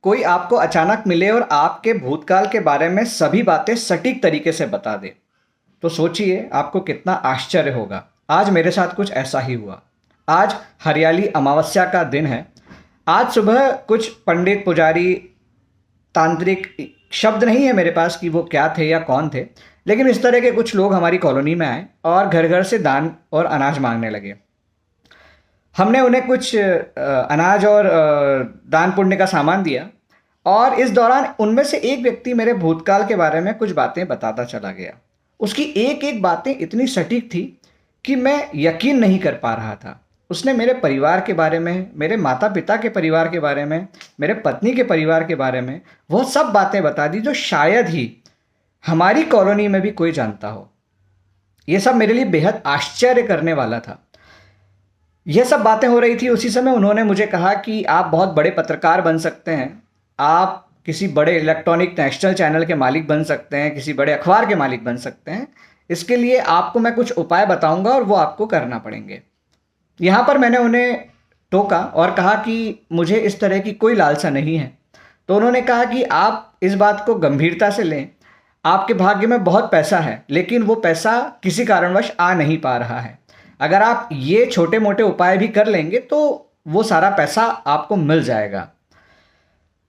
कोई आपको अचानक मिले और आपके भूतकाल के बारे में सभी बातें सटीक तरीके से बता दे, तो सोचिए आपको कितना आश्चर्य होगा। आज मेरे साथ कुछ ऐसा ही हुआ। आज हरियाली अमावस्या का दिन है। आज सुबह कुछ पंडित, पुजारी, तांत्रिक, शब्द नहीं है मेरे पास कि वो क्या थे या कौन थे, लेकिन इस तरह के कुछ लोग हमारी कॉलोनी में आए और घर घर से दान और अनाज मांगने लगे। हमने उन्हें कुछ अनाज और दान पुण्य का सामान दिया और इस दौरान उनमें से एक व्यक्ति मेरे भूतकाल के बारे में कुछ बातें बताता चला गया। उसकी एक एक बातें इतनी सटीक थी कि मैं यकीन नहीं कर पा रहा था। उसने मेरे परिवार के बारे में, मेरे माता पिता के परिवार के बारे में, मेरे पत्नी के परिवार के बारे में वो सब बातें बता दी जो शायद ही हमारी कॉलोनी में भी कोई जानता हो। ये सब मेरे लिए बेहद आश्चर्य करने वाला था। यह सब बातें हो रही थी, उसी समय उन्होंने मुझे कहा कि आप बहुत बड़े पत्रकार बन सकते हैं, आप किसी बड़े इलेक्ट्रॉनिक नेशनल चैनल के मालिक बन सकते हैं, किसी बड़े अखबार के मालिक बन सकते हैं। इसके लिए आपको मैं कुछ उपाय बताऊंगा और वो आपको करना पड़ेंगे। यहाँ पर मैंने उन्हें टोका और कहा कि मुझे इस तरह की कोई लालसा नहीं है। तो उन्होंने कहा कि आप इस बात को गंभीरता से लें, आपके भाग्य में बहुत पैसा है, लेकिन वो पैसा किसी कारणवश आ नहीं पा रहा है। अगर आप ये छोटे मोटे उपाय भी कर लेंगे तो वो सारा पैसा आपको मिल जाएगा।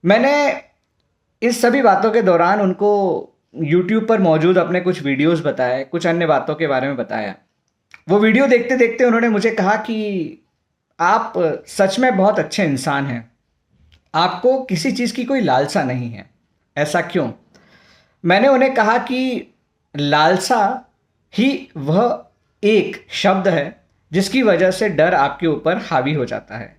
मैंने इस सभी बातों के दौरान उनको YouTube पर मौजूद अपने कुछ वीडियोस बताए, कुछ अन्य बातों के बारे में बताया। वो वीडियो देखते देखते उन्होंने मुझे कहा कि आप सच में बहुत अच्छे इंसान हैं, आपको किसी चीज़ की कोई लालसा नहीं है। ऐसा क्यों? मैंने उन्हें कहा कि लालसा ही वह एक शब्द है जिसकी वजह से डर आपके ऊपर हावी हो जाता है।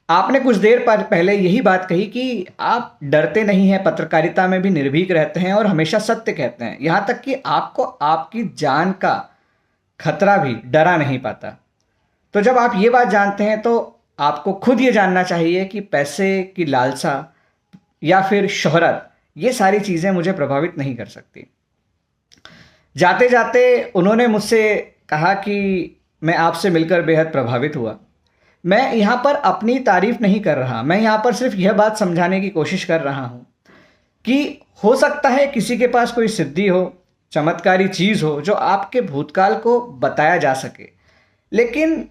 आपने कुछ देर पहले यही बात कही कि आप डरते नहीं हैं, पत्रकारिता में भी निर्भीक रहते हैं और हमेशा सत्य कहते हैं, यहाँ तक कि आपको आपकी जान का खतरा भी डरा नहीं पाता। तो जब आप ये बात जानते हैं तो आपको खुद ये जानना चाहिए कि पैसे की लालसा या फिर शोहरत, ये सारी चीज़ें मुझे प्रभावित नहीं कर सकती। जाते जाते उन्होंने मुझसे कहा कि मैं आपसे मिलकर बेहद प्रभावित हुआ। मैं यहाँ पर अपनी तारीफ नहीं कर रहा, मैं यहाँ पर सिर्फ यह बात समझाने की कोशिश कर रहा हूँ कि हो सकता है किसी के पास कोई सिद्धि हो, चमत्कारी चीज़ हो जो आपके भूतकाल को बताया जा सके, लेकिन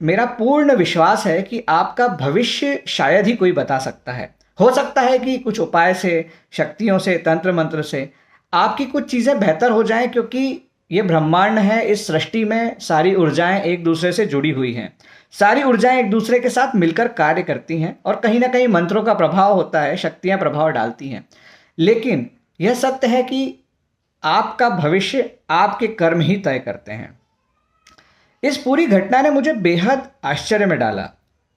मेरा पूर्ण विश्वास है कि आपका भविष्य शायद ही कोई बता सकता है। हो सकता है कि कुछ उपाय से, शक्तियों से, तंत्र मंत्र से आपकी कुछ चीज़ें बेहतर हो जाएं, क्योंकि ये ब्रह्मांड है, इस सृष्टि में सारी ऊर्जाएं एक दूसरे से जुड़ी हुई हैं। सारी ऊर्जाएं एक दूसरे के साथ मिलकर कार्य करती हैं और कहीं ना कहीं मंत्रों का प्रभाव होता है, शक्तियां प्रभाव डालती हैं। लेकिन यह सत्य है कि आपका भविष्य आपके कर्म ही तय करते हैं। इस पूरी घटना ने मुझे बेहद आश्चर्य में डाला।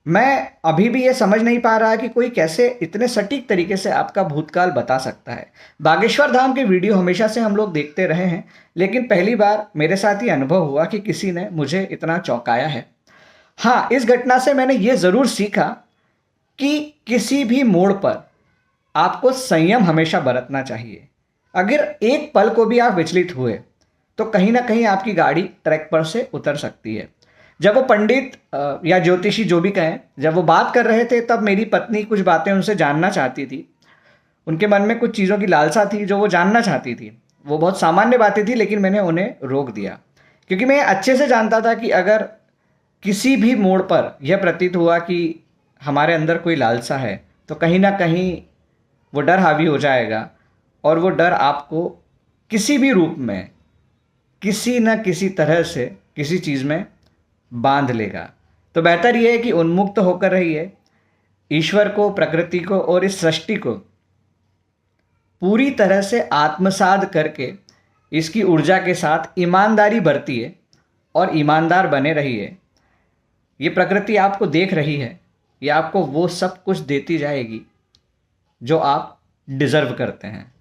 मैं अभी भी ये समझ नहीं पा रहा कि कोई कैसे इतने सटीक तरीके से आपका भूतकाल बता सकता है। बागेश्वर धाम के वीडियो हमेशा से हम लोग देखते रहे हैं, लेकिन पहली बार मेरे साथ ये अनुभव हुआ कि किसी ने मुझे इतना चौंकाया है। हाँ, इस घटना से मैंने ये ज़रूर सीखा कि किसी भी मोड़ पर आपको संयम हमेशा बरतना चाहिए। अगर एक पल को भी आप विचलित हुए तो कहीं ना कहीं आपकी गाड़ी ट्रैक पर से उतर सकती है। जब वो पंडित या ज्योतिषी जो भी कहें, जब वो बात कर रहे थे तब मेरी पत्नी कुछ बातें उनसे जानना चाहती थी। उनके मन में कुछ चीज़ों की लालसा थी जो वो जानना चाहती थी। वो बहुत सामान्य बातें थी, लेकिन मैंने उन्हें रोक दिया, क्योंकि मैं अच्छे से जानता था कि अगर किसी भी मोड़ पर यह प्रतीत हुआ कि हमारे अंदर कोई लालसा है तो कहीं ना कहीं वो डर हावी हो जाएगा और वो डर आपको किसी भी रूप में, किसी न किसी तरह से किसी चीज़ में बांध लेगा। तो बेहतर यह है कि उन्मुक्त होकर रहिए, ईश्वर को, प्रकृति को और इस सृष्टि को पूरी तरह से आत्मसात करके इसकी ऊर्जा के साथ ईमानदारी बरतिए और ईमानदार बने रहिए। ये प्रकृति आपको देख रही है, ये आपको वो सब कुछ देती जाएगी जो आप डिज़र्व करते हैं।